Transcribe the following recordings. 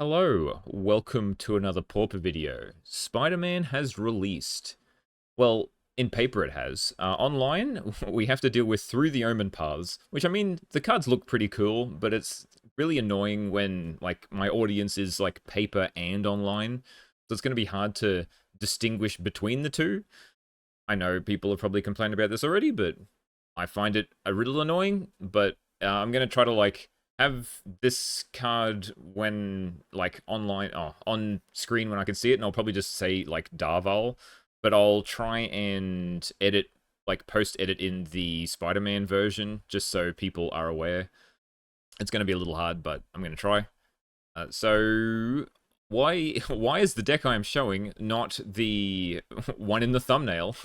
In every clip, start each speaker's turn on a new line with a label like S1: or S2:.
S1: Hello, welcome to another Pauper video. Spider-Man has released. Well, in paper it has. Online, we have to deal with Through the Omen paths, which I mean, the cards look pretty cool, but it's really annoying when, like, my audience is, like, paper and online. So it's going to be hard to distinguish between the two. I know people have probably complained about this already, but I find it a little annoying, but I'm going to try to, like, have this card when, like, online, on screen when I can see it, and I'll probably just say, like, Darval, but I'll try and edit, like, post-edit in the Spider-Man version, just so people are aware. It's going to be a little hard, but I'm going to try. So, why is the deck I am showing not the one in the thumbnail?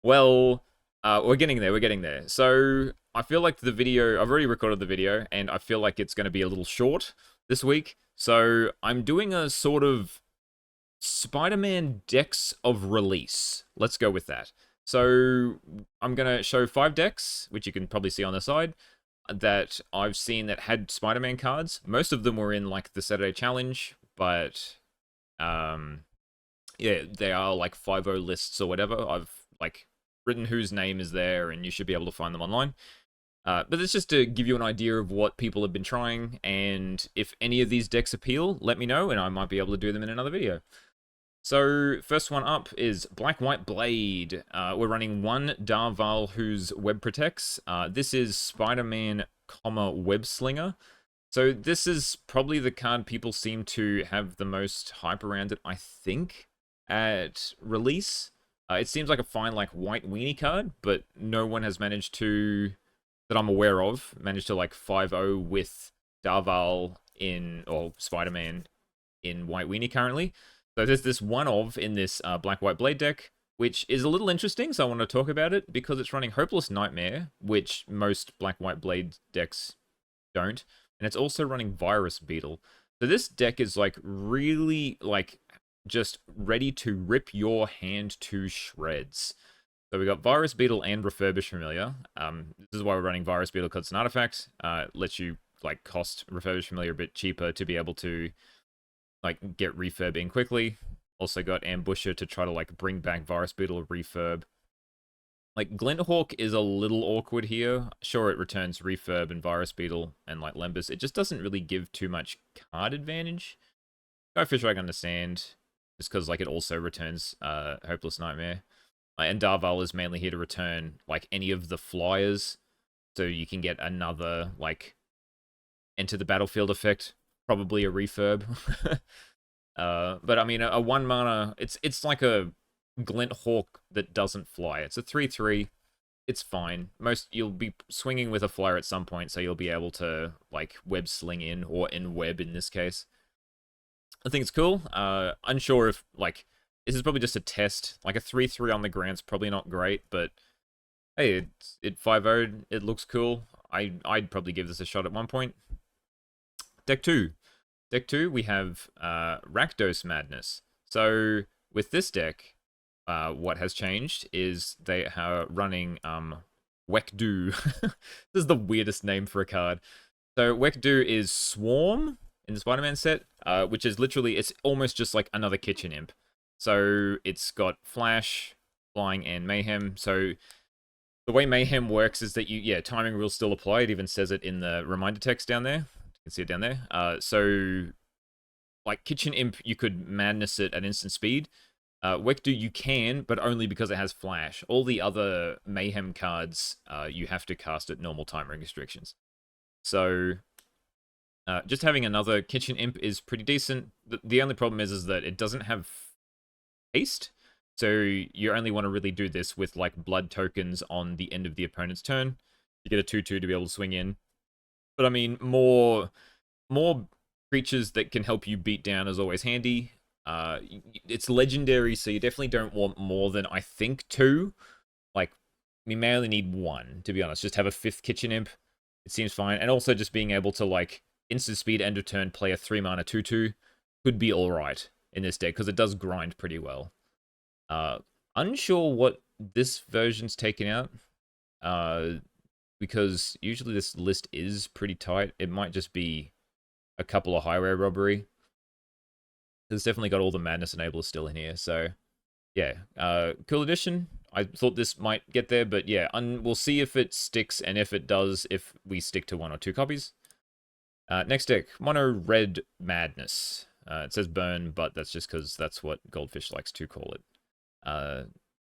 S1: Well, we're getting there, we're getting there. So, I feel like the video, I've already recorded the video, and I feel like it's going to be a little short this week. So, I'm doing a sort of Spider-Man decks of release. Let's go with that. So, I'm going to show 5 decks, which you can probably see on the side, that I've seen that had Spider-Man cards. Most of them were in, like, the Saturday Challenge, but, yeah, they are, like, 5-0 lists or whatever. I've, like, written whose name is there, and you should be able to find them online. But it's just to give you an idea of what people have been trying, and if any of these decks appeal, let me know, and I might be able to do them in another video. So, first one up is Black White Blade. We're running one Darval whose web protects. This is Spider-Man, Web Slinger. So this is probably the card people seem to have the most hype around it, I think, at release. It seems like a fine, like, white weenie card, but no one has managed to, that I'm aware of, managed to, like, 5-0 with Darval or Spider-Man in white weenie currently. So there's this one of in this Black White Blade deck, which is a little interesting, so I want to talk about it, because it's running Hopeless Nightmare, which most Black White Blade decks don't, and it's also running Virus Beetle. So this deck is, like, really, like, just ready to rip your hand to shreds. So we got Virus Beetle and Refurbished Familiar. This is why we're running Virus Beetle, because it's an artifact. Lets you, like, cost Refurbished Familiar a bit cheaper to be able to, like, get refurb in quickly. Also got Ambusher to try to, like, bring back Virus Beetle refurb. Like, Glinthawk is a little awkward here. Sure, it returns refurb and Virus Beetle and, like, Lembus. It just doesn't really give too much card advantage. Guyfish I can understand, just because, like, it also returns Hopeless Nightmare. And Darval is mainly here to return, like, any of the flyers, so you can get another, like, enter the battlefield effect, probably a refurb. But I mean, a 1 mana, it's like a Glinthawk that doesn't fly. It's a 3/3. It's fine. You'll be swinging with a flyer at some point, so you'll be able to, like, web sling in, or in web in this case. I think it's cool. Unsure if, like, this is probably just a test. Like, a 3/3 on the ground's probably not great, but hey, it 5-0'd. It looks cool. I'd probably give this a shot at one point. Deck 2. Deck 2, we have Rakdos Madness. So, with this deck, what has changed is they are running Wekdu. This is the weirdest name for a card. So, Wekdu is Swarm in the Spider-Man set, which is literally, it's almost just like another Kitchen Imp. So, it's got Flash, Flying, and Mayhem. So, the way Mayhem works is that timing rules still apply. It even says it in the reminder text down there. You can see it down there. So, like, Kitchen Imp, you could Madness it at instant speed. Wekdu, you can, but only because it has Flash. All the other Mayhem cards, you have to cast at normal timing restrictions. So, just having another Kitchen Imp is pretty decent. The only problem is that it doesn't have haste. So you only want to really do this with, like, blood tokens on the end of the opponent's turn. You get a 2/2 to be able to swing in. But I mean, more creatures that can help you beat down is always handy. It's legendary, so you definitely don't want more than, I think, 2. Like, we may only need 1, to be honest. Just have a 5th Kitchen Imp. It seems fine. And also just being able to, like, instant speed, end of turn, play a 3 mana 2/2 could be alright in this deck, because it does grind pretty well. Unsure what this version's taken out, because usually this list is pretty tight. It might just be a couple of highway robbery. It's definitely got all the Madness Enablers still in here, so yeah. Cool addition. I thought this might get there, but yeah, we'll see if it sticks, and if it does, if we stick to 1 or 2 copies. Next deck, Mono Red Madness. It says burn, but that's just because that's what Goldfish likes to call it.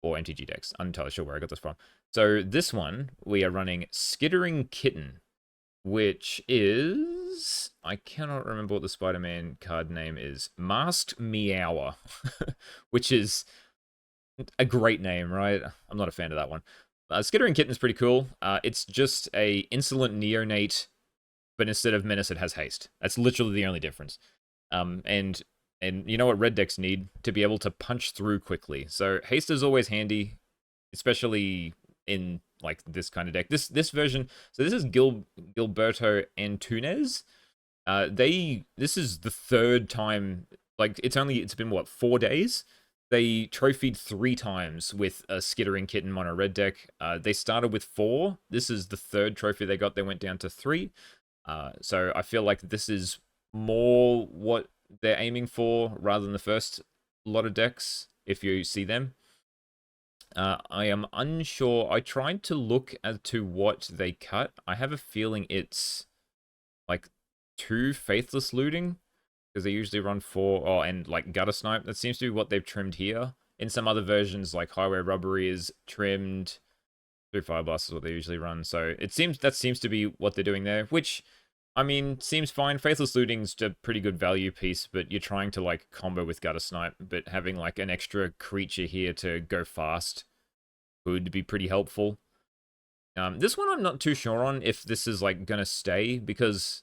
S1: Or MTG decks. I'm not entirely sure where I got this from. So this one, we are running Skittering Kitten, which is... I cannot remember what the Spider-Man card name is. Masked Meower, which is a great name, right? I'm not a fan of that one. Skittering Kitten is pretty cool. It's just a insolent neonate, but instead of menace, it has haste. That's literally the only difference. And you know what red decks need? To be able to punch through quickly. So haste is always handy, especially in like this kind of deck. This version. So this is Gilberto Antunes. This is the 3rd time. Like it's been what, 4 days? They trophied 3 times with a Skittering Kitten mono red deck. They started with 4. This is the 3rd trophy they got. They went down to 3. So I feel like this is more what they're aiming for rather than the first lot of decks, if you see them. I am unsure. I tried to look as to what they cut. I have a feeling it's like 2 Faithless Looting, because they usually run 4, and like Gutter Snipe. That seems to be what they've trimmed here. In some other versions, like Highway Robbery is trimmed. 2 Fire Blast is what they usually run. So that seems to be what they're doing there, which, I mean, seems fine. Faithless Looting's a pretty good value piece, but you're trying to like combo with Gutter Snipe, but having like an extra creature here to go fast would be pretty helpful. This one I'm not too sure on if this is like gonna stay, because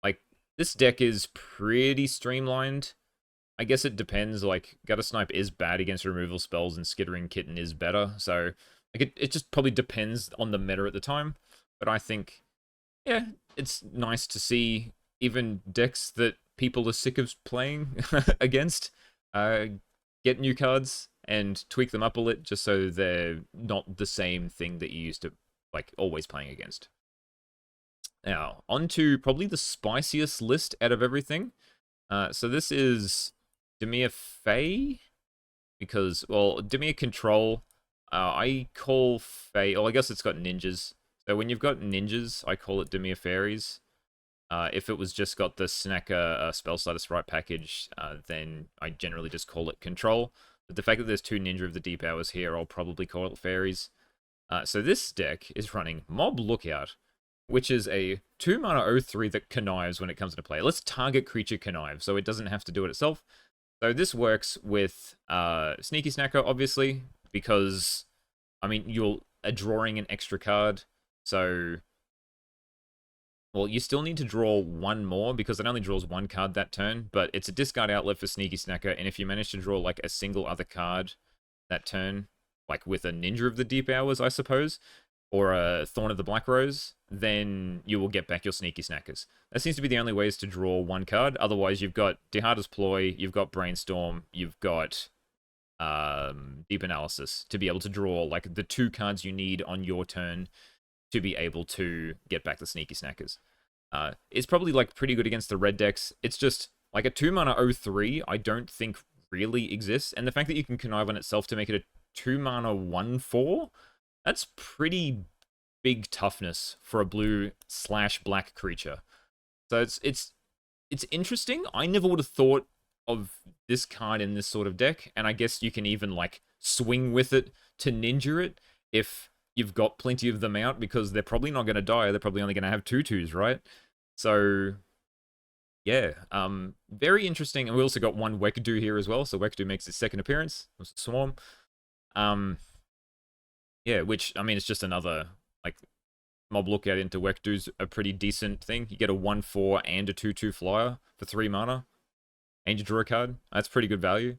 S1: like this deck is pretty streamlined. I guess it depends. Like Gutter Snipe is bad against removal spells, and Skittering Kitten is better. So like it just probably depends on the meta at the time. But I think, yeah, it's nice to see even decks that people are sick of playing against get new cards and tweak them up a little, just so they're not the same thing that you used to like always playing against. Now, on to probably the spiciest list out of everything. So this is Dimir Fae, because, well, Dimir Control, I call Fae, well, I guess it's got ninjas. So when you've got ninjas, I call it Dimir Fairies. If it was just got the Snacker Spell Status Right package, then I generally just call it Control. But the fact that there's 2 Ninja of the Deep Hours here, I'll probably call it Fairies. So this deck is running Mob Lookout, which is a 2-mana 0/3 that connives when it comes into play. Let's target creature connive, so it doesn't have to do it itself. So this works with Sneaky Snacker, obviously, because, I mean, you're drawing an extra card, so... Well, you still need to draw 1 more, because it only draws 1 card that turn, but it's a discard outlet for Sneaky Snacker, and if you manage to draw, like, a single other card that turn, like with a Ninja of the Deep Hours, I suppose, or a Thorn of the Black Rose, then you will get back your Sneaky Snackers. That seems to be the only ways to draw 1 card. Otherwise, you've got Deharder's Ploy, you've got Brainstorm, you've got Deep Analysis to be able to draw, like, the 2 cards you need on your turn to be able to get back the Sneaky Snackers. It's probably like pretty good against the red decks. It's just like a 2-mana 0/3 I don't think really exists, and the fact that you can connive on itself to make it a 2-mana 1/4, that's pretty big toughness for a blue/black creature. So it's interesting. I never would have thought of this card in this sort of deck, and I guess you can even like swing with it to ninja it if you've got plenty of them out, because they're probably not going to die. They're probably only going to have 2/2s, right? So, yeah, very interesting. And we also got 1 Wekdu here as well. So Wekdu makes its 2nd appearance. Swarm. Yeah, which, I mean, it's just another, like, Mob Lookout into Wekdu's a pretty decent thing. You get a 1/4 and a 2/2 flyer for 3 mana. And you draw a card. That's pretty good value.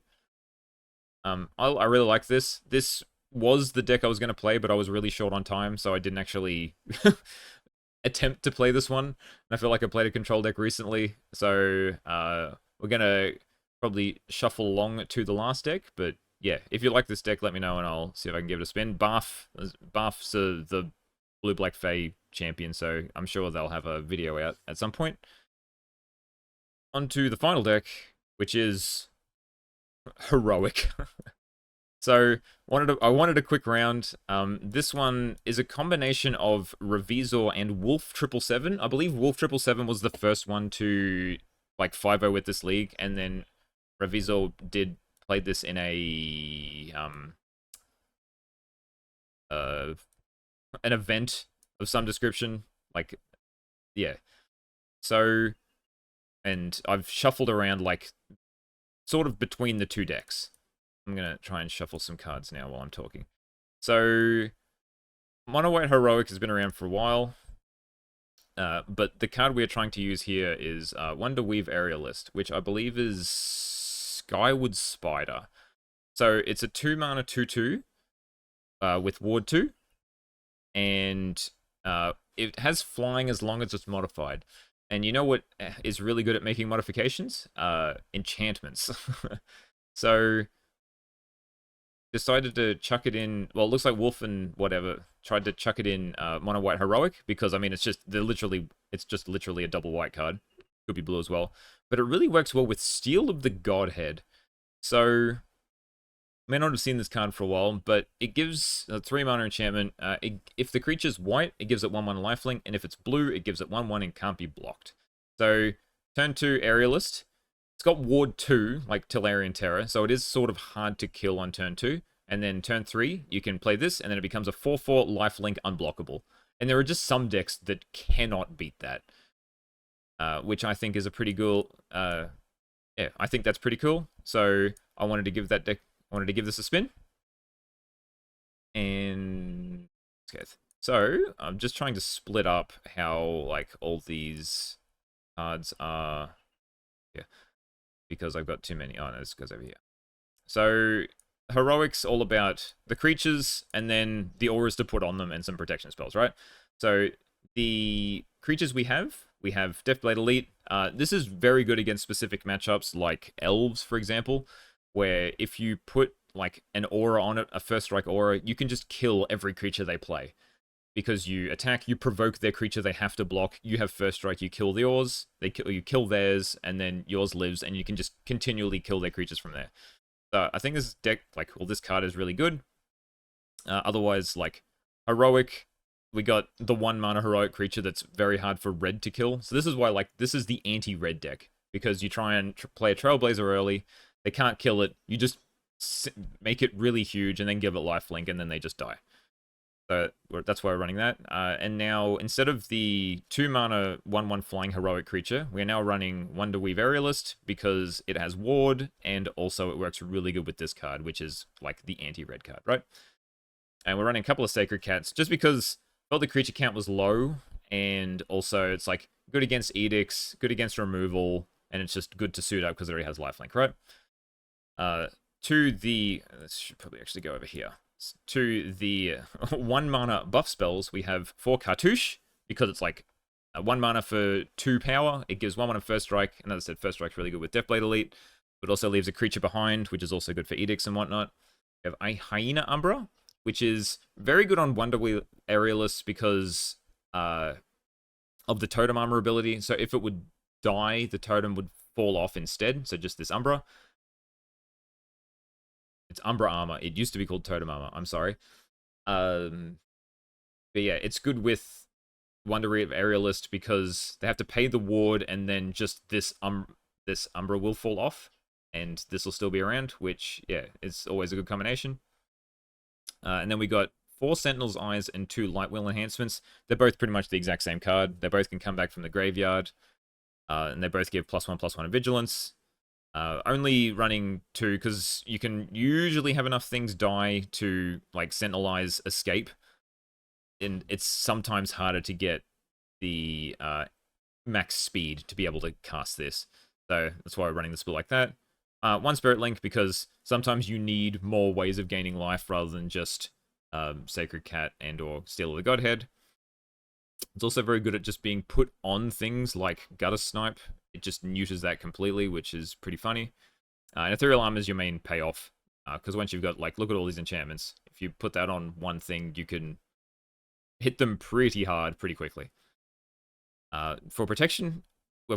S1: I really like this. This was the deck I was going to play, but I was really short on time, so I didn't actually attempt to play this one. And I feel like I played a control deck recently, so we're going to probably shuffle along to the last deck. But yeah, if you like this deck, let me know and I'll see if I can give it a spin. Barf's the Blue-Black Fae champion, so I'm sure they'll have a video out at some point. On to the final deck, which is heroic. So I wanted a quick round. This one is a combination of Revisor and Wolf 777. I believe Wolf 777 was the first one to like 5-0 with this league, and then Revisor played this in a an event of some description. Like, yeah. So, and I've shuffled around like sort of between the two decks. I'm going to try and shuffle some cards now while I'm talking. So, Mono White Heroic has been around for a while. But the card we are trying to use here is Wonderweave Aerialist, which I believe is Skyward Spider. So, it's a 2-mana 2/2 with Ward 2. And it has flying as long as it's modified. And you know what is really good at making modifications? Enchantments. So, decided to chuck it in. Well, it looks like Wolf and whatever tried to chuck it in Mono White Heroic because I mean it's just literally a double white card. Could be blue as well, but it really works well with Steel of the Godhead. So may not have seen this card for a while, but it gives a 3-mana enchantment. If the creature's white, it gives it 1/1 lifelink, and if it's blue, it gives it 1/1 and can't be blocked. So turn 2 Aerialist. It's got Ward 2, like Tellarian Terror, so it is sort of hard to kill on turn 2. And then turn 3, you can play this, and then it becomes a 4/4 lifelink unblockable. And there are just some decks that cannot beat that, which I think is a pretty cool. Yeah, I think that's pretty cool. So I wanted to give this a spin. And okay, so I'm just trying to split up how like all these cards are. Yeah. Because I've got too many. Oh, no, this goes over here. So, Heroic's all about the creatures, and then the auras to put on them, and some protection spells, right? So, the creatures we have Deathblade Elite. This is very good against specific matchups, like Elves, for example, where if you put, like, an aura on it, a First Strike aura, you can just kill every creature they play. Because you attack, you provoke their creature, they have to block, you have First Strike, you kill yours, you kill theirs, and then yours lives, and you can just continually kill their creatures from there. So I think this deck, like, well, this card is really good. Otherwise, like, Heroic, we got the 1-mana Heroic creature that's very hard for red to kill. So this is why, like, this is the anti-red deck. Because you try and play a Trailblazer early, they can't kill it, you just make it really huge, and then give it lifelink, and then they just die. So that's why we're running that. And now, instead of the 2-mana 1/1 flying heroic creature, we're now running Wonderweave Aerialist because it has Ward, and also it works really good with this card, which is like the anti-red card, right? And we're running a couple of Sacred Cats, just because the creature count was low, and also it's like good against Edicts, good against removal, and it's just good to suit up because it already has lifelink, right? This should probably actually go over here. To the 1-mana buff spells, we have 4 Cartouche, because it's like 1 mana for 2 power. It gives 1/1 First Strike, and as I said, First Strike's really good with Deathblade Elite, but also leaves a creature behind, which is also good for Edicts and whatnot. We have a Hyena Umbra, which is very good on Wonderweave Aerialists because of the Totem Armor ability. So if it would die, the Totem would fall off instead, so just this Umbra. It's Umbra Armor. It used to be called Totem Armor. I'm sorry. But yeah, it's good with Wonderweave Aerialist because they have to pay the ward, and then just this Umbra will fall off, and this will still be around, which, yeah, is always a good combination. And then we got 4 Sentinel's Eyes and 2 Lightwheel enhancements. They're both pretty much the exact same card. They both can come back from the graveyard, and they both give +1/+1 in Vigilance. Only running 2 because you can usually have enough things die to like Sentinel Eyes escape, and it's sometimes harder to get the max speed to be able to cast this. So that's why we're running the spell like that. 1 Spirit Link because sometimes you need more ways of gaining life rather than just Sacred Cat and or Steel of the Godhead. It's also very good at just being put on things like Gutter Snipe. It just neuters that completely, which is pretty funny. And Ethereal Armor is your main payoff, because once you've got, like, look at all these enchantments. If you put that on one thing, you can hit them pretty hard, pretty quickly. For protection,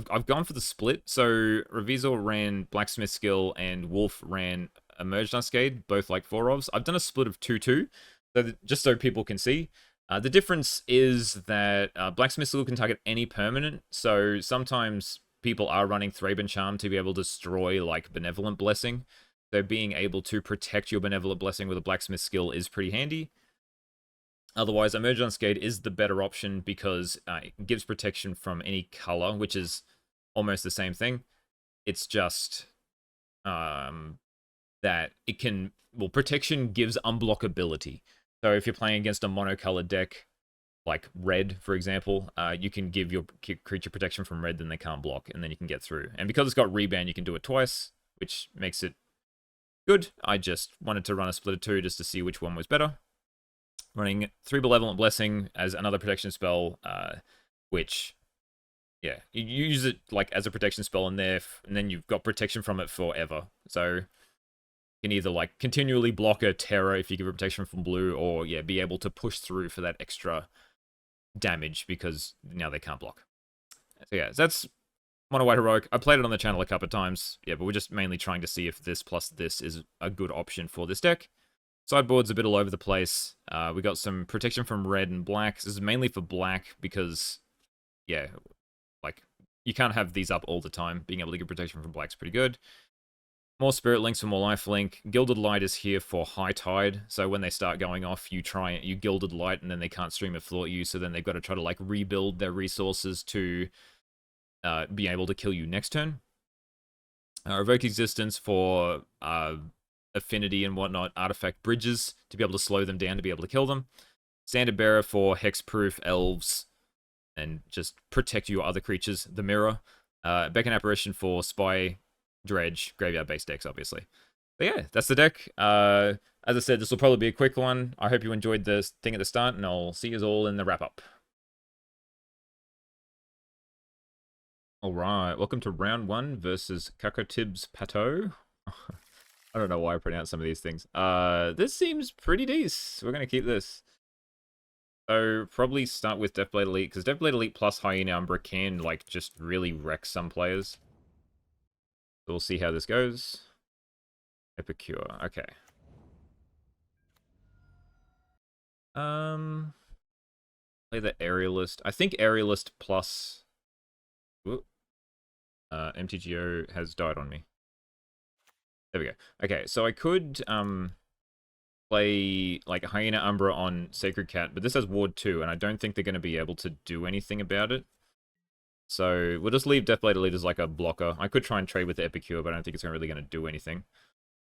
S1: I've gone for the split. So Revisor ran Blacksmith Skill and Wolf ran Emerged Unscathed, both like 4-ofs. I've done a split of 2-2, so just so people can see. The difference is that Blacksmith Skill can target any permanent, so sometimes people are running Thraben Charm to be able to destroy like Benevolent Blessing. So being able to protect your Benevolent Blessing with a Blacksmith Skill is pretty handy. Otherwise, Emerge Unscathed is the better option because it gives protection from any color, which is almost the same thing. It's just that it can... Well, protection gives unblockability. So if you're playing against a monocolored deck, like red, for example, you can give your creature protection from red, then they can't block, and then you can get through. And because it's got Rebound, you can do it twice, which makes it good. I just wanted to run a split of 2 just to see which one was better. Running 3 Malevolent Blessing as another protection spell, which, yeah, you use it like as a protection spell in there, and then you've got protection from it forever. So you can either like continually block a terror if you give it protection from blue, or yeah, be able to push through for that extra damage because now they can't block. So yeah, that's Mono White Heroic. I played it on the channel a couple of times, yeah, but we're just mainly trying to see if this plus this is a good option for this deck. Sideboard's a bit all over the place. We got some protection from red and black. This is mainly for black because, yeah, like, you can't have these up all the time. Being able to get protection from black's pretty good. More Spirit Links for more lifelink. Gilded Light is here for High Tide. So when they start going off, you Gilded Light, and then they can't stream of thought you, so then they've got to try to, like, rebuild their resources to be able to kill you next turn. Revoke Existence for... affinity and whatnot, artifact bridges to be able to slow them down, to be able to kill them. Standard Bearer for hexproof elves and just protect your other creatures. The Mirror. Beacon Apparition for spy, dredge, graveyard-based decks, obviously. But yeah, that's the deck. As I said, this will probably be a quick one. I hope you enjoyed this thing at the start, and I'll see you all in the wrap-up. Alright, welcome to round 1 versus Kakotib's Pateau. I don't know why I pronounce some of these things. This seems pretty decent. We're going to keep this. So, probably start with Deathblade Elite, because Deathblade Elite plus Hyena Umbra can, like, just really wreck some players. So we'll see how this goes. Epicure, okay. Play the Aerialist. I think Aerialist plus... MTGO has died on me. There we go. Okay, so I could play like Hyena Umbra on Sacred Cat, but this has Ward 2, and I don't think they're going to be able to do anything about it. So we'll just leave Deathblade Elite as like a blocker. I could try and trade with the Epicure, but I don't think it's really going to do anything.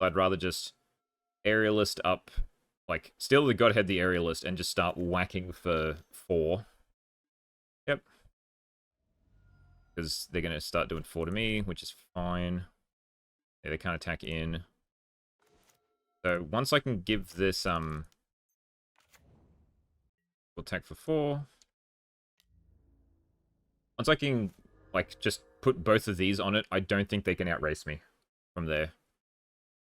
S1: So I'd rather just Aerialist up, like steal the Godhead the Aerialist, and just start whacking for 4. Yep. Because they're going to start doing 4 to me, which is fine. Yeah, they can't attack in. So once I can give this, we'll attack for 4. Once I can, like, just put both of these on it, I don't think they can outrace me from there.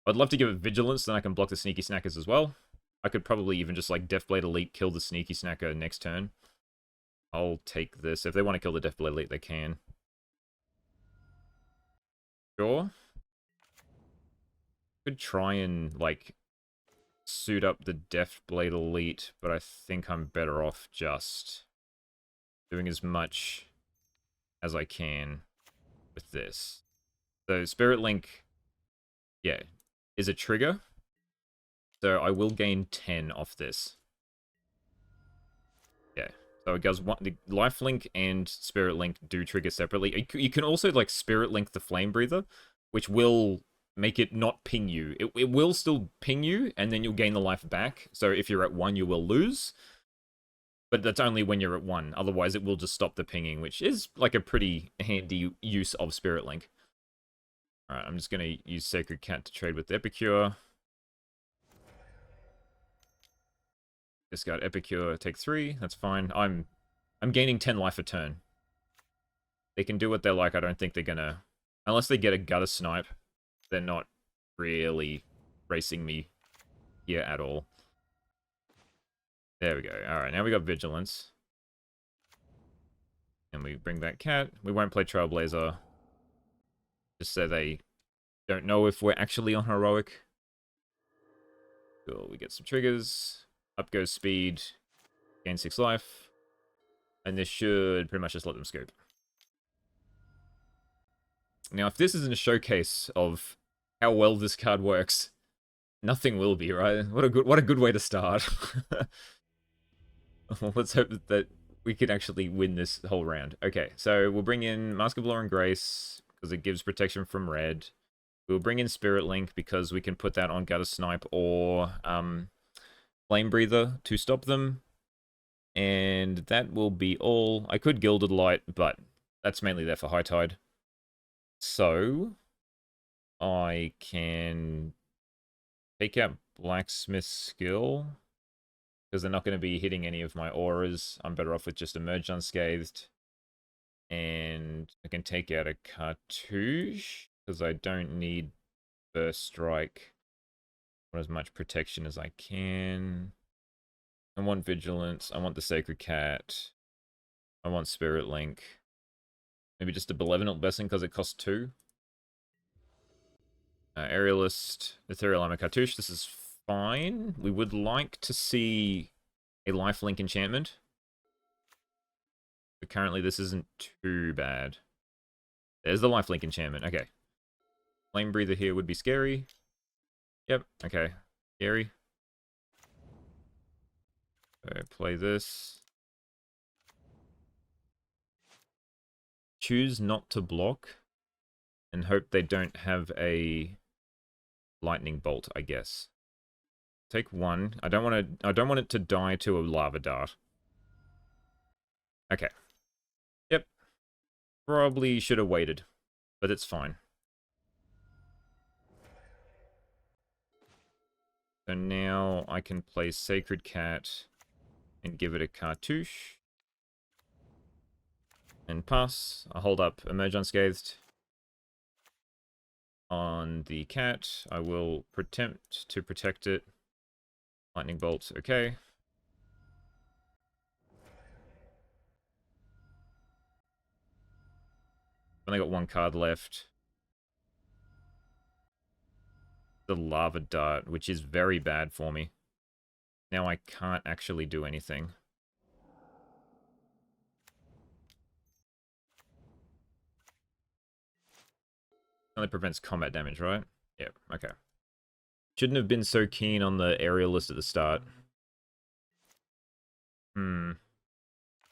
S1: I'd love to give it Vigilance, then I can block the Sneaky Snackers as well. I could probably even just, like, Deathblade Elite, kill the Sneaky Snacker next turn. I'll take this. If they want to kill the Deathblade Elite, they can. Sure. Could try and, like, suit up the Deathblade Elite, but I think I'm better off just doing as much as I can with this. So Spirit Link, yeah, is a trigger. So I will gain 10 off this. Yeah. So it goes the Life Link and Spirit Link do trigger separately. You can also like Spirit Link the Flame Breather, which will make it not ping you. It will still ping you, and then you'll gain the life back. So if you're at 1, you will lose. But that's only when you're at 1. Otherwise, it will just stop the pinging, which is like a pretty handy use of Spirit Link. Alright, I'm just going to use Sacred Cat to trade with Epicure. Discard Epicure, take 3. That's fine. I'm gaining 10 life a turn. They can do what they like. I don't think they're going to... Unless they get a Gutter Snipe, they're not really racing me here at all. There we go. Alright, now we got Vigilance. And we bring that cat. We won't play Trailblazer. Just so they don't know if we're actually on heroic. Cool, we get some triggers. Up goes speed. Gain 6 life. And this should pretty much just let them scoop. Now, if this isn't a showcase of how well this card works, nothing will be, right? What a good way to start. Well, let's hope that we can actually win this whole round. Okay, so we'll bring in Mask of Law and Grace because it gives protection from red. We'll bring in Spirit Link because we can put that on Gutter Snipe or Flame Breather to stop them. And that will be all. I could Gilded Light, but that's mainly there for High Tide. So I can take out Blacksmith Skill because they're not going to be hitting any of my auras. I'm better off with just Emerge Unscathed. And I can take out a Cartouche because I don't need First Strike. I want as much protection as I can. I want Vigilance. I want the Sacred Cat. I want Spirit Link. Maybe just a Benevolent Blessing because it costs 2. Aerialist, Ethereal Armor Cartouche. This is fine. We would like to see a Lifelink enchantment. But currently this isn't too bad. There's the Lifelink enchantment. Okay. Flame Breather here would be scary. Yep, okay. Scary. So play this. Choose not to block. And hope they don't have a lightning bolt, I guess. Take 1. I don't want it to die to a lava dart. Okay. Yep. Probably should have waited. But it's fine. So now I can play Sacred Cat and give it a Cartouche. And pass. I'll hold up Emerge Unscathed. On the cat, I will attempt to protect it. Lightning Bolt, okay. Only got 1 card left. The Lava Dart, which is very bad for me. Now I can't actually do anything. Only prevents combat damage, right? Yep, okay. Shouldn't have been so keen on the aerialist at the start.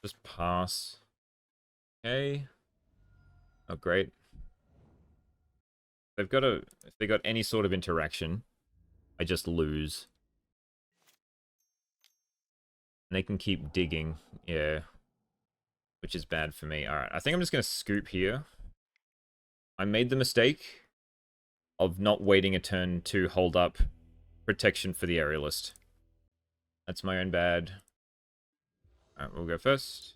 S1: Just pass. Okay. Oh, great. If they got any sort of interaction, I just lose. And they can keep digging, yeah. Which is bad for me. Alright, I think I'm just going to scoop here. I made the mistake of not waiting a turn to hold up protection for the aerialist. That's my own bad. Alright, we'll go first.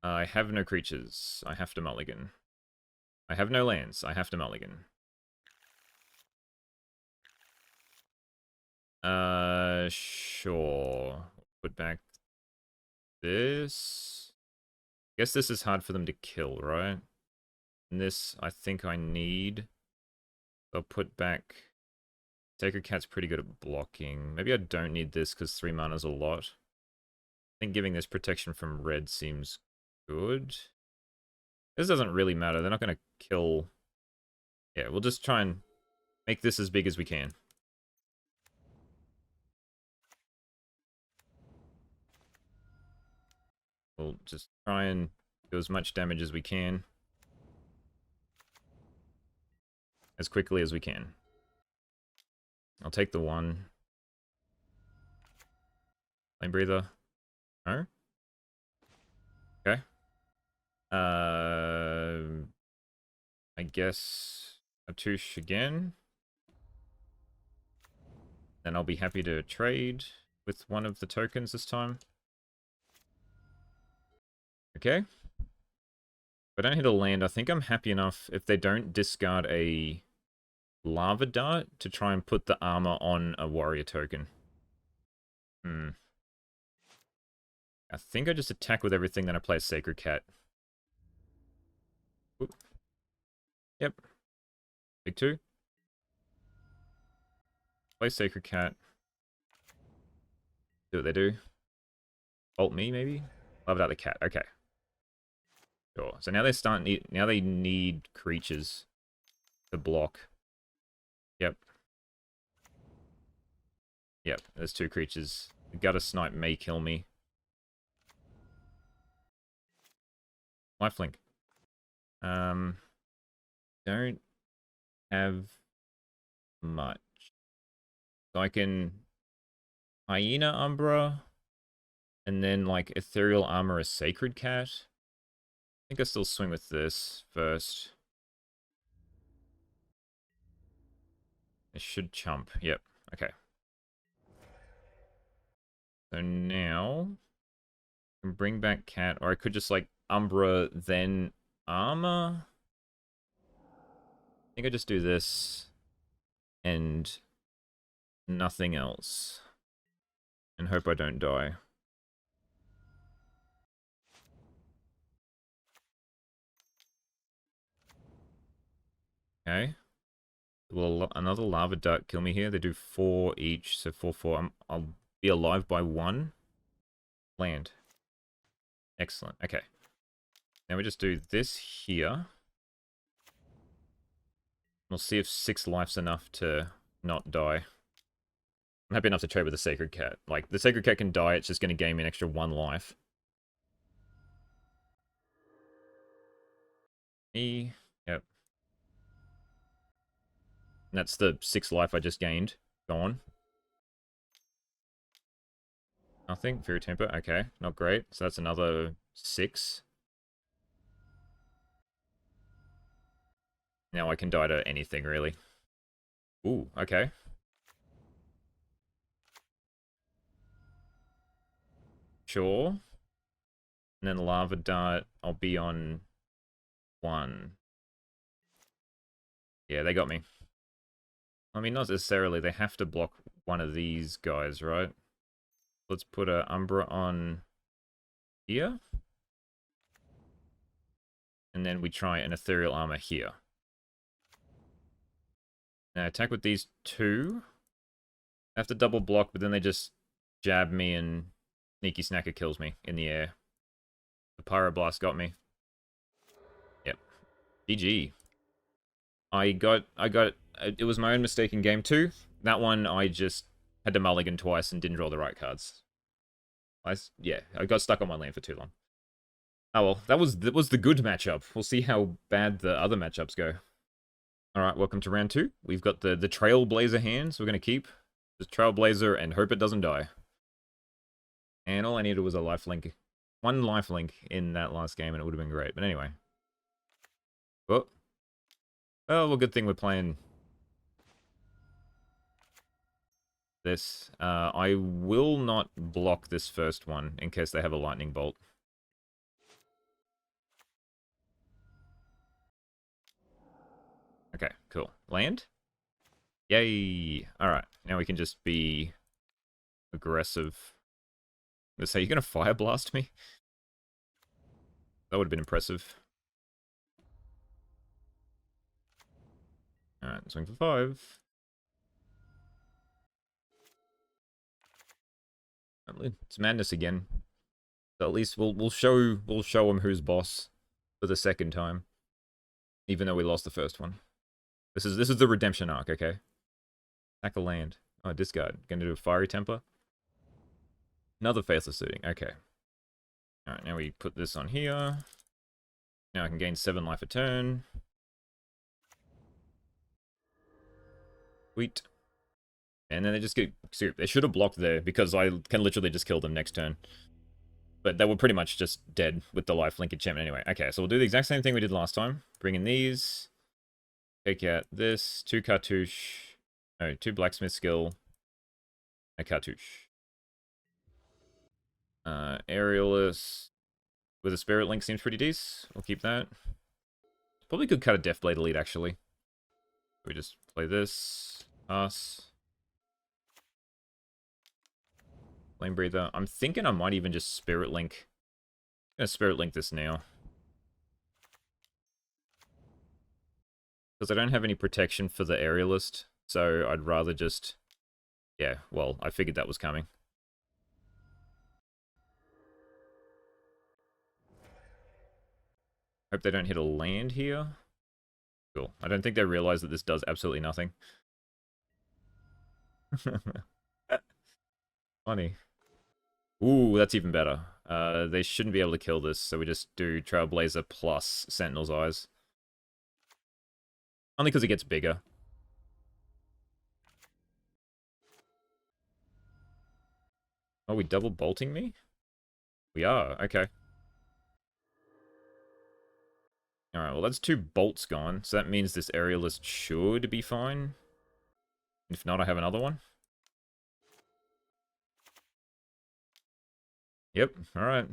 S1: I have no creatures. I have to mulligan. I have no lands. I have to mulligan. Sure. Put back this. I guess this is hard for them to kill, right? And this, I think I need. I'll put back. Sacred Cat's pretty good at blocking. Maybe I don't need this because 3 mana's a lot. I think giving this protection from red seems good. This doesn't really matter. They're not going to kill. Yeah, we'll just try and make this as big as we can. We'll just try and do as much damage as we can. As quickly as we can. I'll take the 1. Flame Breather. No? Okay. I guess Cartouche again. Then I'll be happy to trade with one of the tokens this time. Okay. If I don't hit a land, I think I'm happy enough if they don't discard a Lava Dart to try and put the armor on a warrior token. I I think I just attack with everything, then I play a Sacred Cat. Oop. Yep. Big 2. Play Sacred Cat. Do what they do. Ult me, maybe? Love it out the cat. Okay. Sure. So now they now they need creatures to block. Yep. Yep, there's 2 creatures. The Gutter Snipe may kill me. Lifelink. Don't have much. So I can Hyena Umbra, and then like Ethereal Armor a Sacred Cat. I think I still swing with this first. I should chump. Yep. Okay. So now I can bring back Cat, or I could just like Umbra then Armor. I think I just do this and nothing else. And hope I don't die. Okay. Will another Lava Dart kill me here? They do 4 each, so 4/4. I'll be alive by 1. Land. Excellent. Okay. Now we just do this here. We'll see if 6 life's enough to not die. I'm happy enough to trade with the Sacred Cat. Like, the Sacred Cat can die, it's just going to gain me an extra 1 life. Yep. And that's the 6 life I just gained. Gone. Nothing. Fury Temper. Okay. Not great. So that's another 6. Now I can die to anything, really. Ooh, okay. Sure. And then Lava Dart, I'll be on 1. Yeah, they got me. I mean, not necessarily. They have to block one of these guys, right? Let's put a Umbra on here. And then we try an Ethereal Armor here. Now attack with these 2. I have to double block, but then they just jab me and Sneaky Snacker kills me in the air. The Pyroblast got me. Yep. GG. It was my own mistake in game 2. That one, I just had to mulligan twice and didn't draw the right cards. Yeah, I got stuck on one land for too long. Oh well, that was the good matchup. We'll see how bad the other matchups go. Alright, welcome to round 2. We've got the Trailblazer hand, so we're going to keep the Trailblazer and hope it doesn't die. And all I needed was a lifelink. 1 lifelink in that last game and it would have been great. But anyway. Oh. Well, good thing we're playing this. I will not block this first one in case they have a lightning bolt. Okay, cool. Land? Yay! Alright, now we can just be aggressive. Let's say, you're gonna Fire Blast me? That would have been impressive. Alright, swing for 5. It's madness again. So at least we'll show him who's boss for the second time. Even though we lost the first one. This is the redemption arc, okay? Attack a land. Oh, discard. Gonna do a Fiery Temper. Another Faithless Suiting. Okay. Alright, now we put this on here. Now I can gain 7 life a turn. Sweet. And then they just get... They should have blocked there, because I can literally just kill them next turn. But they were pretty much just dead with the lifelink enchantment anyway. Okay, so we'll do the exact same thing we did last time. Bring in these. Take out this. 2 Cartouche. No, 2 Blacksmith Skill. A Cartouche. Aerialist with a Spirit Link seems pretty decent. We'll keep that. Probably could cut a Deathblade Elite, actually. We just play this. Pass. Flame Breather. I'm thinking I might even just Spirit Link. I'm gonna Spirit Link this now. Because I don't have any protection for the Aerialist, so I'd rather just... Yeah, well, I figured that was coming. Hope they don't hit a land here. Cool. I don't think they realize that this does absolutely nothing. Funny. Ooh, that's even better. They shouldn't be able to kill this, so we just do Trailblazer plus Sentinel's Eyes. Only because it gets bigger. Are we double bolting me? We are, okay. Alright, well that's 2 bolts gone, so that means this Aerialist should be fine. If not, I have another one. Yep, alright.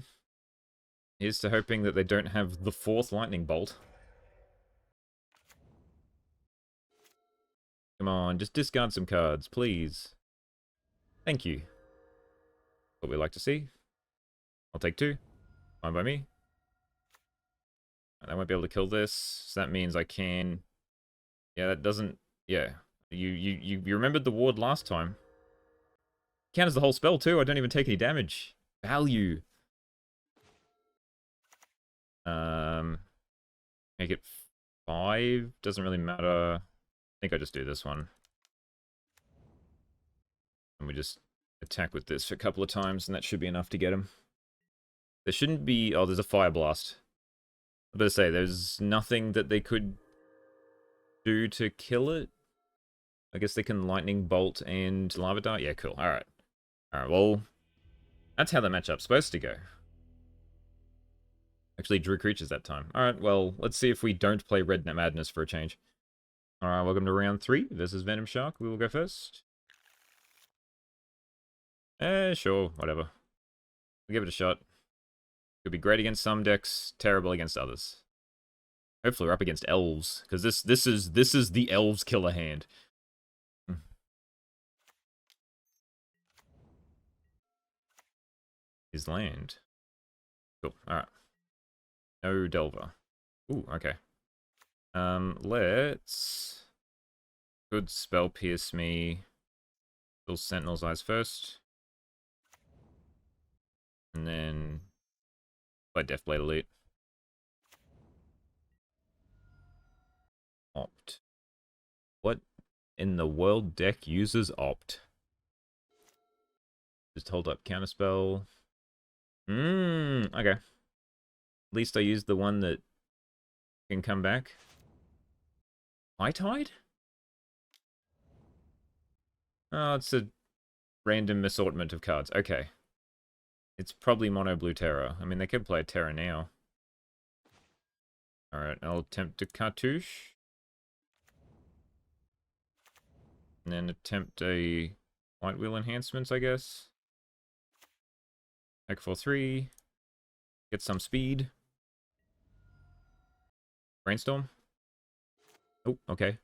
S1: Here's to hoping that they don't have the 4th lightning bolt. Come on, just discard some cards, please. Thank you. What we like to see. I'll take 2. Fine by me. I won't be able to kill this, so that means I can... Yeah, that doesn't... Yeah. You remembered the ward last time. Counters the whole spell too, I don't even take any damage. Value. Make it 5. Doesn't really matter. I think I just do this one. And we just attack with this for a couple of times, and that should be enough to get him. There shouldn't be... Oh, there's a Fire Blast. I better say, there's nothing that they could do to kill it. I guess they can Lightning Bolt and Lava Dart. Yeah, cool. Alright. Alright, well... That's how the matchup's supposed to go. Actually drew creatures that time. Alright, well, let's see if we don't play Red Madness for a change. Alright, welcome to round 3 versus Venom Shark. We will go first. Sure, whatever. We'll give it a shot. Could be great against some decks, terrible against others. Hopefully we're up against elves, because this is the elves killer hand. His land. Cool. Alright. No Delver. Ooh, okay. Let's... Good spell pierce me. Kill Sentinel's Eyes first. And then... Play Deathblade Elite. Opt. What in the world deck uses Opt? Just hold up Counterspell. Okay. At least I used the one that can come back. High Tide? Oh, it's a random assortment of cards. Okay. It's probably Mono Blue Terror. I mean, they could play Terror now. Alright, I'll attempt a Cartouche. And then attempt a White Wheel Enhancements, I guess. Attack for 3. Get some speed. Brainstorm. Oh, okay.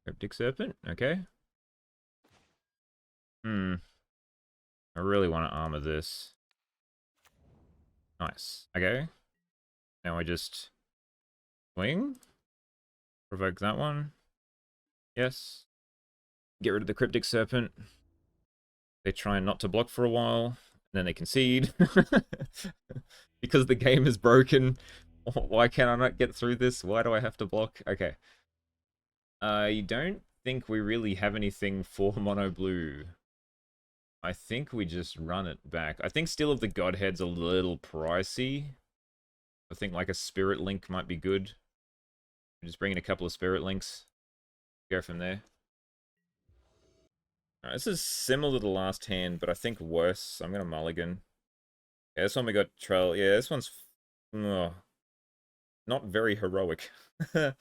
S1: Cryptic Serpent, okay. I really want to armor this. Nice. Okay. Now I just swing. Provoke that one. Yes. Get rid of the Cryptic Serpent. They try not to block for a while, and then they concede. Because the game is broken. Why can I not get through this? Why do I have to block? Okay. I don't think we really have anything for Mono Blue. I think we just run it back. I think Steel of the Godhead's a little pricey. I think like a Spirit Link might be good. Just bring in a couple of Spirit Links. Go from there. Alright, this is similar to the last hand, but I think worse. So I'm going to mulligan. Yeah, this one we got Trail. Yeah, this one's not very heroic. It's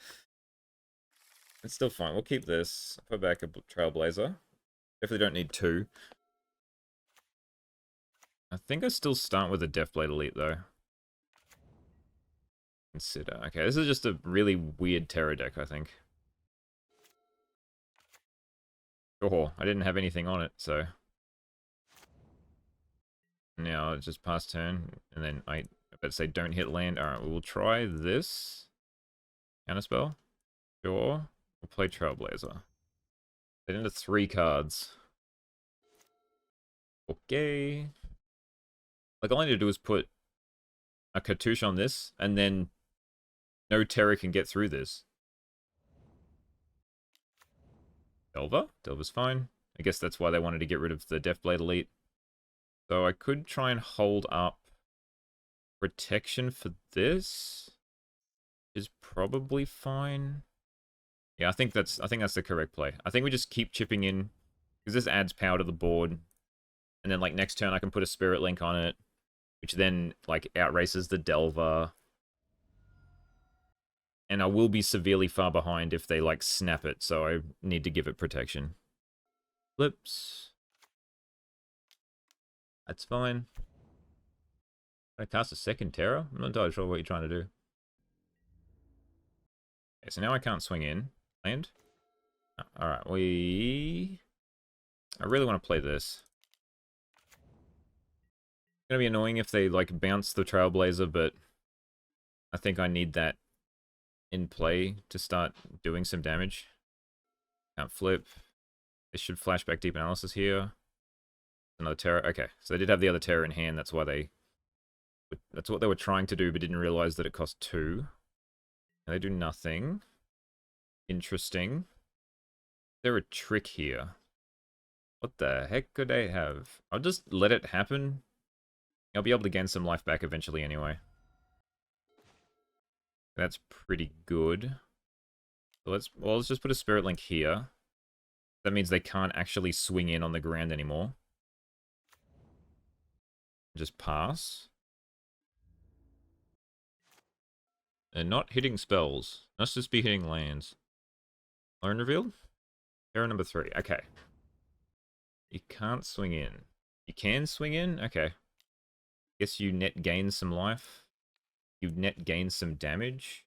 S1: still fine. We'll keep this. Put back a Trailblazer. Definitely don't need 2. I think I still start with a Deathblade Elite, though. Consider. Okay, this is just a really weird Terror deck, I think. Sure, I didn't have anything on it, so now it's just pass turn, and then I better say don't hit land. All right, we'll try this counterspell. Sure, we'll play Trailblazer. Get into 3 cards. Okay. Like all I need to do is put a cartouche on this, and then no terror can get through this. Delver? Delver's fine. I guess that's why they wanted to get rid of the Deathblade Elite. So I could try and hold up protection for this. Is probably fine. Yeah, I think that's the correct play. I think we just keep chipping in, because this adds power to the board. And then like next turn I can put a Spirit Link on it, which then like outraces the Delver. And I will be severely far behind if they like snap it, so I need to give it protection. Flips. That's fine. I cast a second Terror? I'm not entirely sure what you're trying to do. Okay, so now I can't swing in. Land. Alright, I really want to play this. It's gonna be annoying if they like bounce the Trailblazer, but I think I need that in play to start doing some damage. Can't flip. They should flashback Deep Analysis here. Another Terror. Okay, so they did have the other Terror in hand. That's why that's what they were trying to do, but didn't realize that it cost 2. And they do nothing. Interesting. Is there a trick here? What the heck could they have? I'll just let it happen. I'll be able to gain some life back eventually anyway. That's pretty good. So let's just put a Spirit Link here. That means they can't actually swing in on the ground anymore. Just pass. And not hitting spells. Must just be hitting lands. Lone reveal? Terror number 3. Okay. You can't swing in. You can swing in? Okay. Guess you net gain some life. You net gain some damage.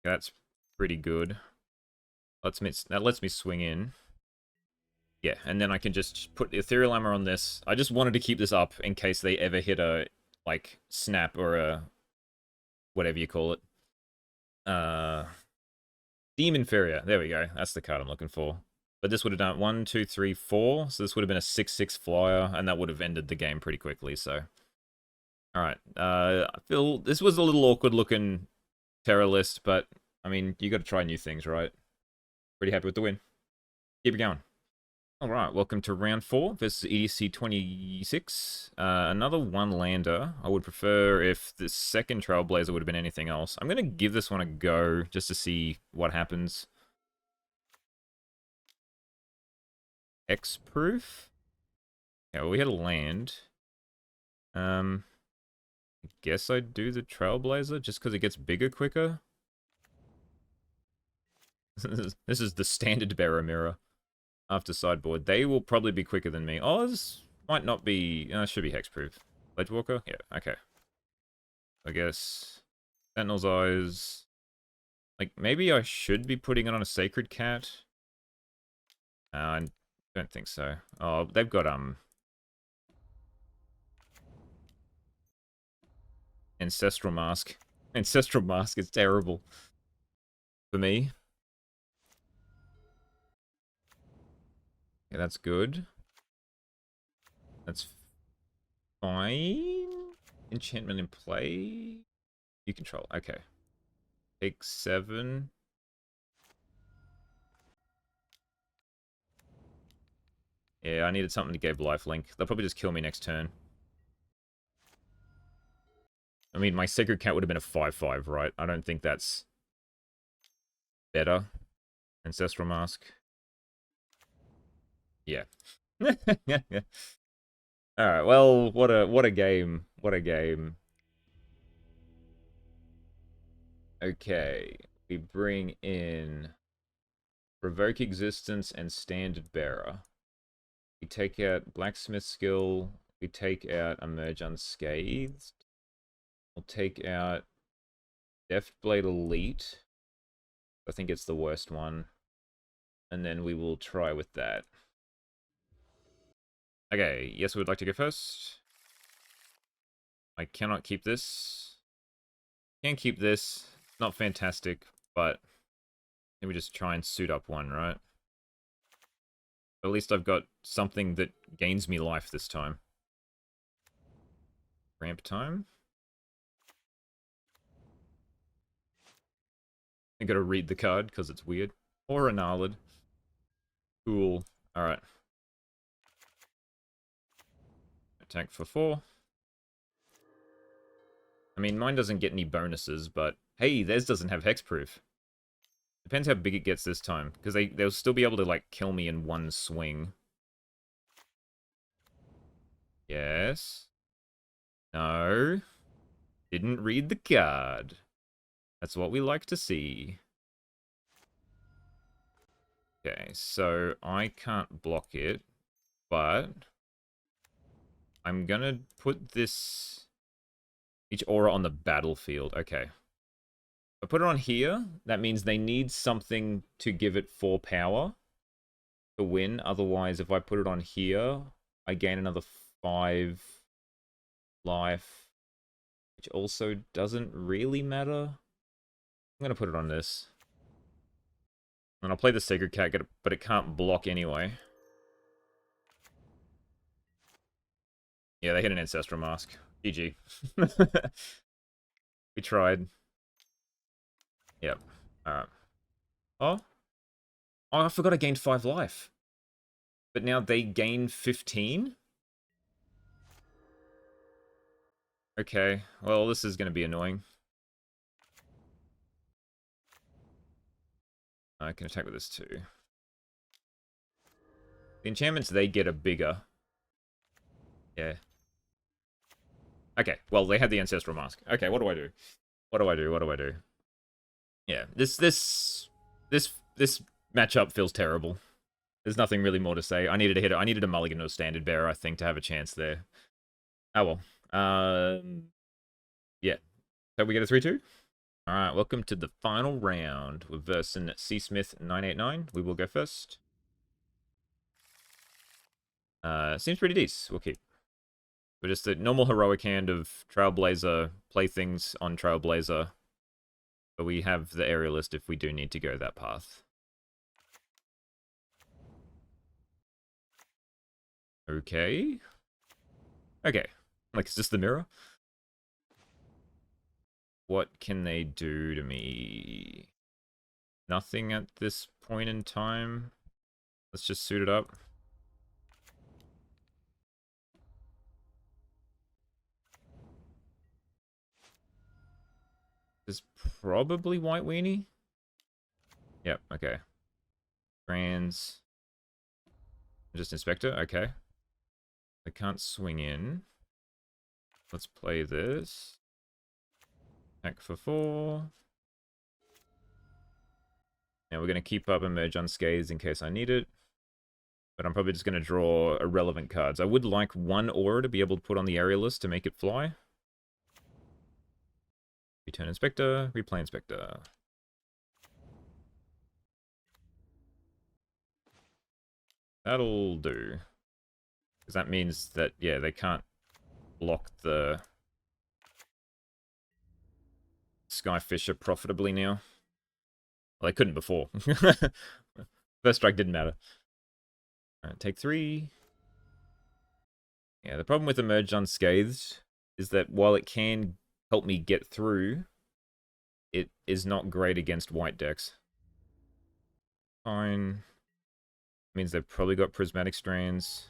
S1: That's pretty good. That lets me swing in. Yeah, and then I can just put Ethereal Armor on this. I just wanted to keep this up in case they ever hit a, like, snap or a... whatever you call it. Demon Inferior. There we go. That's the card I'm looking for. But this would have done 1, 2, 3, 4. So this would have been a 6/6 flyer, and that would have ended the game pretty quickly, so... Alright, I feel this was a little awkward looking Terror list, but, I mean, you gotta try new things, right? Pretty happy with the win. Keep it going. Alright, welcome to round 4 versus EDC 26. Another one-lander. I would prefer if the second Trailblazer would have been anything else. I'm gonna give this one a go, just to see what happens. Hexproof? Yeah, well, we had a land. I guess I'd do the Trailblazer just because it gets bigger quicker. This is the standard bearer mirror after sideboard. They will probably be quicker than me. Oh, this might not be... it should be Hexproof. Ledgewalker? Yeah, okay. I guess... Sentinel's Eyes... Like, maybe I should be putting it on a Sacred Cat. I don't think so. Oh, they've got, Ancestral Mask. Ancestral Mask is terrible. For me. Yeah, that's good. That's fine. Enchantment in play. You control. Okay. Take 7. Yeah, I needed something to give lifelink. They'll probably just kill me next turn. I mean, my Sacred Cat would have been a 5/5, right? I don't think that's better. Ancestral Mask. Yeah. Alright, well, what a game. What a game. Okay. We bring in Provoke Existence and Standard Bearer. We take out Blacksmith Skill. We take out Emerge Unscathed. We'll take out Deathblade Elite. I think it's the worst one. And then we will try with that. Okay, yes, we'd like to go first. I cannot keep this. Can keep this. Not fantastic, but let me just try and suit up one, right? At least I've got something that gains me life this time. Ramp time. I gotta read the card because it's weird. Or a Nalad. Cool. Alright. Attack for 4. I mean, mine doesn't get any bonuses, but hey, theirs doesn't have Hexproof. Depends how big it gets this time, because they'll still be able to, like, kill me in one swing. Yes. No. Didn't read the card. That's what we like to see. Okay, so I can't block it, but I'm gonna put this... each aura on the battlefield. Okay. If I put it on here, that means they need something to give it 4 power to win. Otherwise, if I put it on here, I gain another 5 life, which also doesn't really matter. I'm going to put it on this. And I'll play the Sacred Cat, but it can't block anyway. Yeah, they hit an Ancestral Mask. GG. We tried. Yep. Alright. Oh, I forgot I gained 5 life. But now they gain 15? Okay, well, this is going to be annoying. I can attack with this too. The enchantments they get are bigger. Yeah. Okay, well, they had the Ancestral Mask. Okay, what do I do? What do I do? What do I do? Yeah, this matchup feels terrible. There's nothing really more to say. I needed a hitter. I needed a mulligan or a standard bearer, I think, to have a chance there. Oh well. Yeah. So we get a 3-2? Alright, welcome to the final round. We're versing C. Smith 989. We will go first. Seems pretty decent. We'll keep. We're just a normal heroic hand of Trailblazer, playthings on Trailblazer. But we have the aerialist if we do need to go that path. Okay. Okay. Like, is this the mirror? What can they do to me? Nothing at this point in time. Let's just suit it up. This is probably White Weenie. Yep, okay. Brands. Just Inspector, okay. I can't swing in. Let's play this. Attack for 4. Now we're going to keep up Emerge Unscathed in case I need it. But I'm probably just going to draw irrelevant cards. I would like one aura to be able to put on the aerialist to make it fly. Return Inspector, replay Inspector. That'll do. Because that means that, yeah, they can't block the Skyfisher profitably now. Well, they couldn't before. First strike didn't matter. Alright, take 3. Yeah, the problem with Emerge Unscathed is that while it can help me get through, it is not great against white decks. Fine. Means they've probably got Prismatic Strands.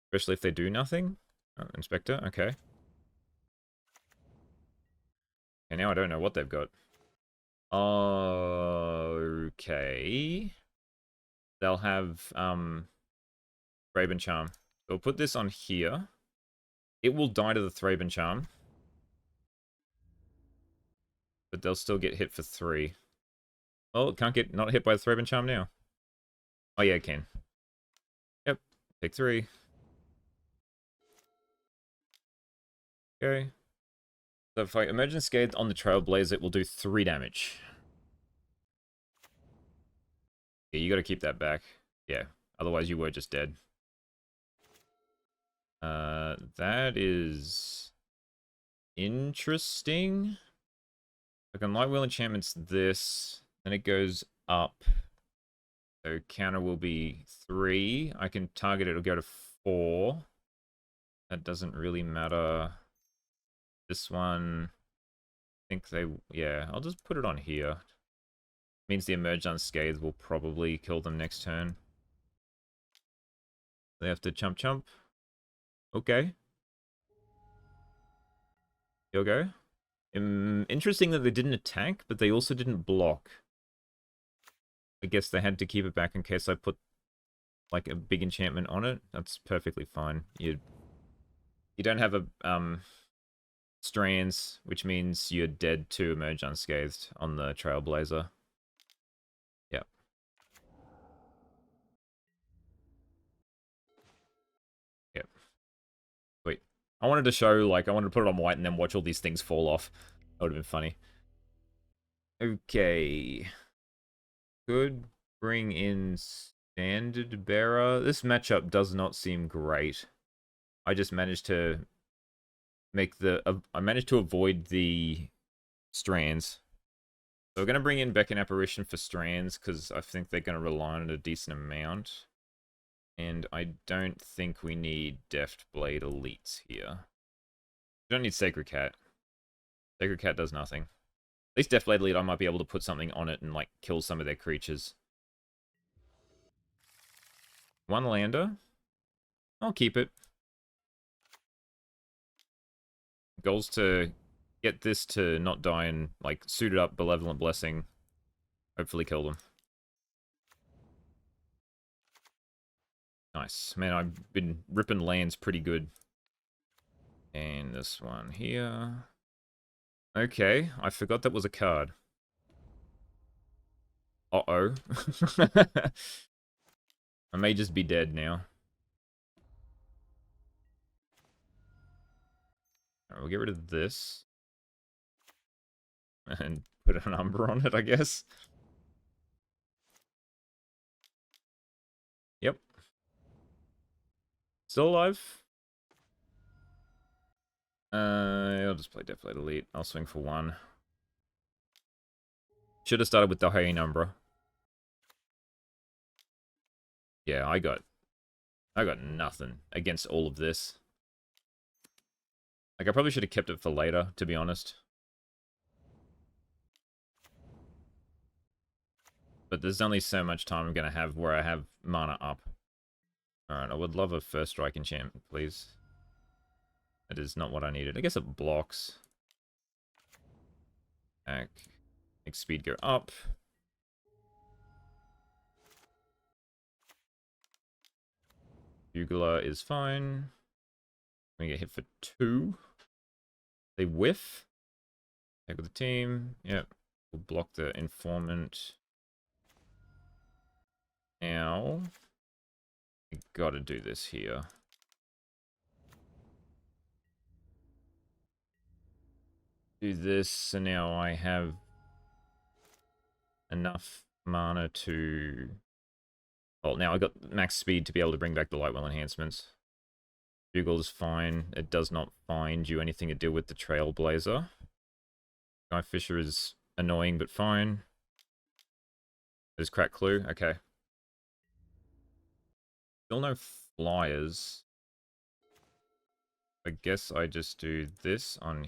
S1: Especially if they do nothing. Oh, Inspector, okay. And now I don't know what they've got. Okay. They'll have Thraben Charm. So we'll put this on here. It will die to the Thraben Charm. But they'll still get hit for 3. Oh, it can't get not hit by the Thraben Charm now. Oh yeah, it can. Yep. Take 3. Okay. So if I Emergent Scathed on the Trailblazer, it will do 3 damage. Yeah, you gotta keep that back. Yeah, otherwise you were just dead. That is interesting. Like on Light Wheel enchantments, this, then it goes up. So counter will be 3. I can target it, it'll go to 4. That doesn't really matter. This one, I think they, yeah, I'll just put it on here. Means the Emerge Unscathed will probably kill them next turn. They have to chump chump. Okay. Here we go. Interesting that they didn't attack, but they also didn't block. I guess they had to keep it back in case I put like a big enchantment on it. That's perfectly fine. You don't have a strands, which means you're dead to Emerge Unscathed on the Trailblazer. Yep. Yep. Wait. I wanted to show, like, I wanted to put it on white and then watch all these things fall off. That would have been funny. Okay. Could bring in Standard Bearer. This matchup does not seem great. I just managed to make I managed to avoid the strands. So we're going to bring in Beckon Apparition for strands, because I think they're going to rely on it a decent amount. And I don't think we need Deft Blade Elites here. We don't need Sacred Cat. Sacred Cat does nothing. At least Deft Blade Elite, I might be able to put something on it and, like, kill some of their creatures. 1 lander. I'll keep it. Goal's to get this to not die and, like, suit it up, Benevolent Blessing. Hopefully kill them. Nice. Man, I've been ripping lands pretty good. And this one here. Okay, I forgot that was a card. Uh-oh. I may just be dead now. Alright, we'll get rid of this. And put a number on it, I guess. Yep. Still alive? I'll just play Deft Blade Elite. I'll swing for 1. Should have started with the high number. Yeah, I got nothing against all of this. Like, I probably should have kept it for later, to be honest. But there's only so much time I'm going to have where I have mana up. Alright, I would love a first strike enchantment, please. That is not what I needed. I guess it blocks. Back. Make speed go up. Bugler is fine. We get hit for 2. They whiff. Take with the team. Yep. We'll block the informant. Now, we gotta do this here. Do this, so now I have enough mana to... Well, now I got max speed to be able to bring back the Lightwell enhancements. Bugle is fine. It does not find you anything to do with the Trailblazer. Guy Fisher is annoying, but fine. There's Crack Clue. Okay. Still no flyers. I guess I just do this on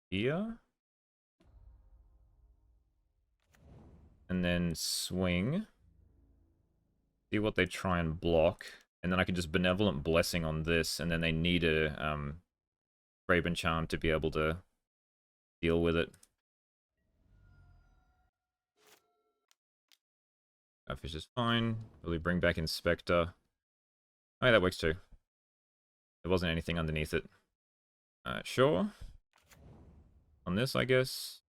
S1: here. And then swing. See what they try and block. And then I can just Benevolent Blessing on this. And then they need a Raven Charm to be able to deal with it. Fish is fine. Really bring back Inspector. Oh, yeah, that works too. There wasn't anything underneath it. Sure. On this, I guess.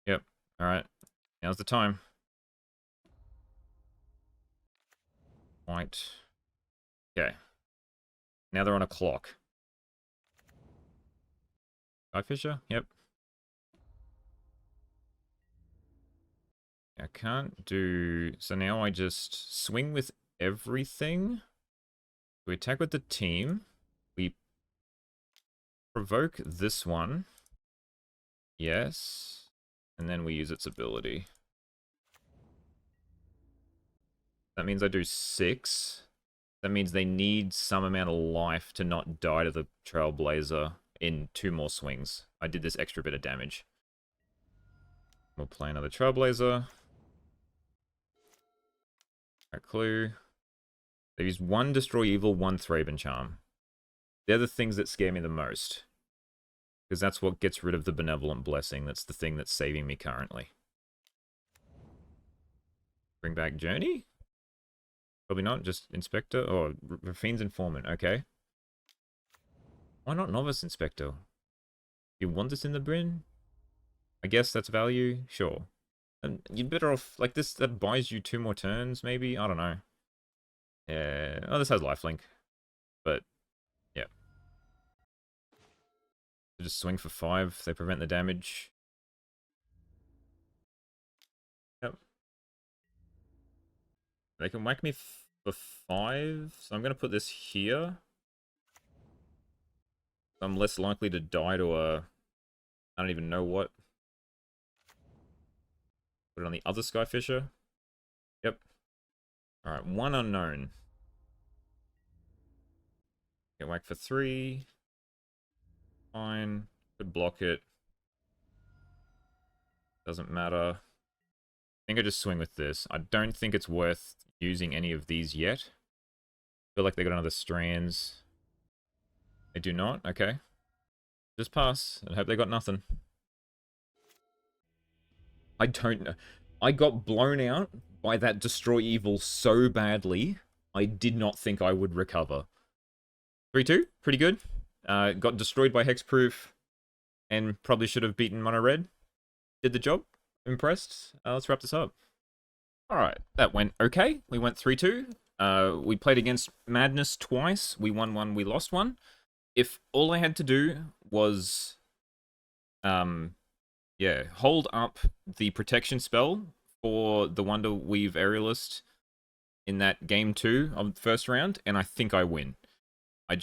S1: Yep. Alright. Now's the time. White. Okay. Now they're on a clock. Guy Fisher? Yep. I can't do... So now I just swing with everything. We attack with the team. We provoke this one. Yes. And then we use its ability. That means I do 6. That means they need some amount of life to not die to the Trailblazer in 2 more swings. I did this extra bit of damage. We'll play another Trailblazer. A clue. They've used 1 Destroy Evil, 1 Thraben Charm. They're the things that scare me the most. Because that's what gets rid of the Benevolent Blessing. That's the thing that's saving me currently. Bring back Journey? Probably not, just Inspector. Oh, Rafine's Informant, okay. Why not Novice Inspector? You want this in the Bryn? I guess that's value, sure. And you're better off, like this, that buys you 2 more turns, maybe? I don't know. Yeah, oh, this has lifelink. But, yeah. Just swing for 5, they prevent the damage. Yep. They can whack me for 5, so I'm going to put this here. I'm less likely to die to a... I don't even know what. Put it on the other Skyfisher. Yep. Alright, 1 unknown. Get whacked for 3. Fine. Could block it. Doesn't matter. I think I just swing with this. I don't think it's worth using any of these yet. Feel like they got another strands. They do not? Okay. Just pass. I hope they got nothing. I don't know. I got blown out by that Destroy Evil so badly, I did not think I would recover. 3-2, pretty good. Got destroyed by Hexproof, and probably should have beaten Mono Red. Did the job. Impressed. Let's wrap this up. Alright, that went okay. We went 3-2. We played against Madness twice. We won 1, we lost 1. If all I had to do was... yeah, hold up the protection spell for the Wonder Weave Aerialist in that game 2 of the first round, and I think I win. I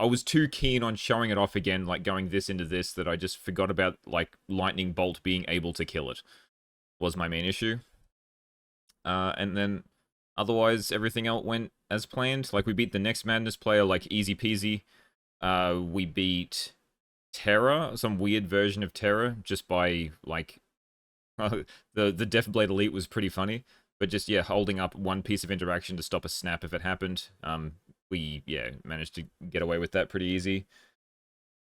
S1: was too keen on showing it off again, like going this into this, that I just forgot about, like, Lightning Bolt being able to kill it. Was my main issue. And then, otherwise, everything else went as planned. Like, we beat the next Madness player, like, easy peasy. We beat Terra, some weird version of Terra, just by, like, the Deathblade Elite was pretty funny, but just, yeah, holding up 1 piece of interaction to stop a snap if it happened. We, yeah, managed to get away with that pretty easy.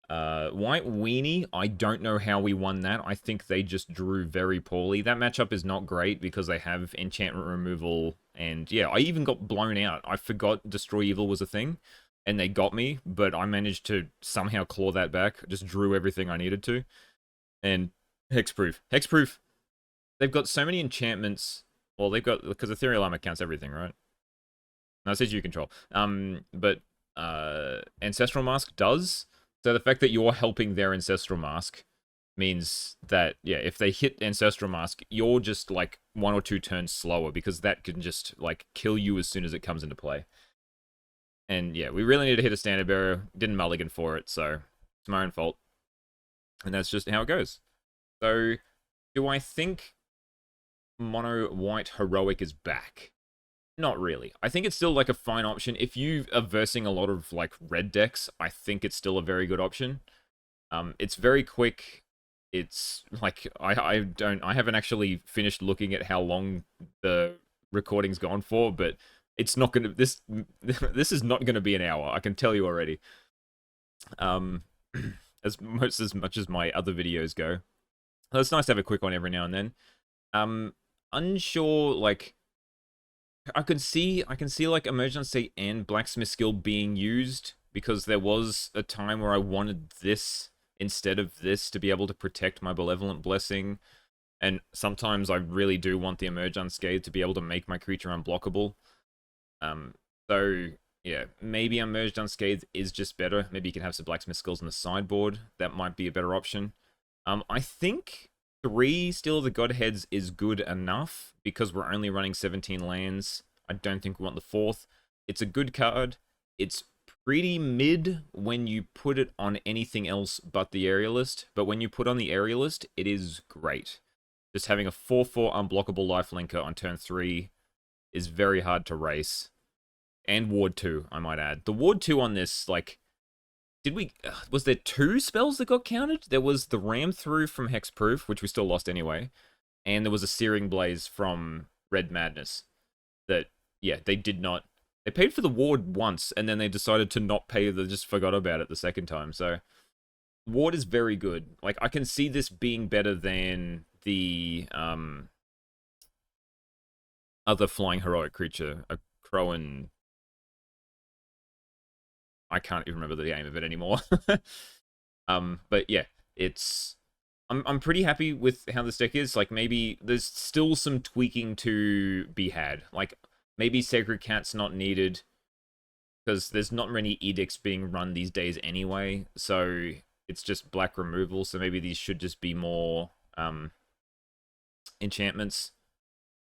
S1: White Weenie, I don't know how we won that. I think they just drew very poorly. That matchup is not great because they have enchantment removal, and yeah, I even got blown out. I forgot Destroy Evil was a thing, and they got me, but I managed to somehow claw that back. Just drew everything I needed to. And Hexproof. Hexproof, they've got so many enchantments. Well, they've got, because Ethereal Armor counts everything, right? No, it says you control. But Ancestral Mask does. So the fact that you're helping their Ancestral Mask means that, yeah, if they hit Ancestral Mask, you're just, like, 1 or 2 turns slower, because that can just, like, kill you as soon as it comes into play. And, yeah, we really need to hit a Standard Bearer. Didn't mulligan for it, so it's my own fault. And that's just how it goes. So, do I think Mono White Heroic is back? Not really. I think it's still, like, a fine option. If you are versing a lot of, like, red decks, I think it's still a very good option. It's very quick. It's, like, I haven't actually finished looking at how long the recording's gone for, but it's not gonna, this is not gonna be an hour, I can tell you already. As much as my other videos go. So it's nice to have a quick one every now and then. Unsure, like, I can see like Emergency and Blacksmith Skill being used, because there was a time where I wanted this instead of this to be able to protect my Benevolent Blessing, and sometimes I really do want the Emerge Unscathed to be able to make my creature unblockable. So yeah, maybe Emerged Unscathed is just better. Maybe you can have some Blacksmith Skills on the sideboard. That might be a better option. I think 3 Steel of the Godheads is good enough because we're only running 17 lands. I don't think we want the 4th. It's a good card. It's pretty mid when you put it on anything else but the Aerialist, but when you put on the Aerialist, it is great. Just having a 4/4 unblockable lifelinker on turn 3 is very hard to race. And Ward 2, I might add. The Ward 2 on this, like, was there 2 spells that got counted? There was the Ram Through from Hexproof, which we still lost anyway, and there was a Searing Blaze from Red Madness that, yeah, they did not. They paid for the Ward once, and then they decided to not pay, they just forgot about it the second time, so Ward is very good. Like, I can see this being better than the other flying heroic creature, a Crowan. I can't even remember the name of it anymore. But yeah, I'm pretty happy with how this deck is. Like, maybe there's still some tweaking to be had. Like, maybe Sacred Cat's not needed because there's not many edicts being run these days anyway. So it's just black removal. So maybe these should just be more enchantments.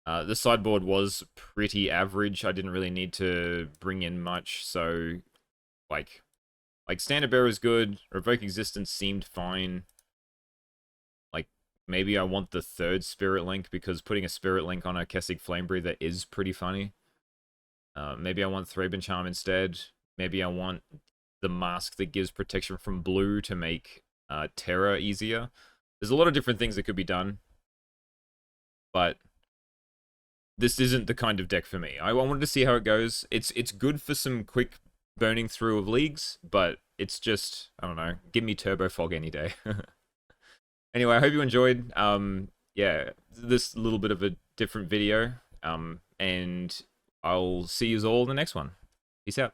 S1: The sideboard was pretty average. I didn't really need to bring in much. So like Standard Bearer is good. Revoke Existence seemed fine. Like, maybe I want the 3rd Spirit Link because putting a Spirit Link on a Kessig Flamebreather is pretty funny. Maybe I want Thraben Charm instead. Maybe I want the mask that gives protection from blue to make Terra easier. There's a lot of different things that could be done. But this isn't the kind of deck for me. I wanted to see how it goes. It's good for some quick burning through of leagues, but it's just, I don't know, give me Turbo Fog any day. Anyway, I hope you enjoyed. Yeah, this little bit of a different video. And I'll see you all in the next one. Peace out.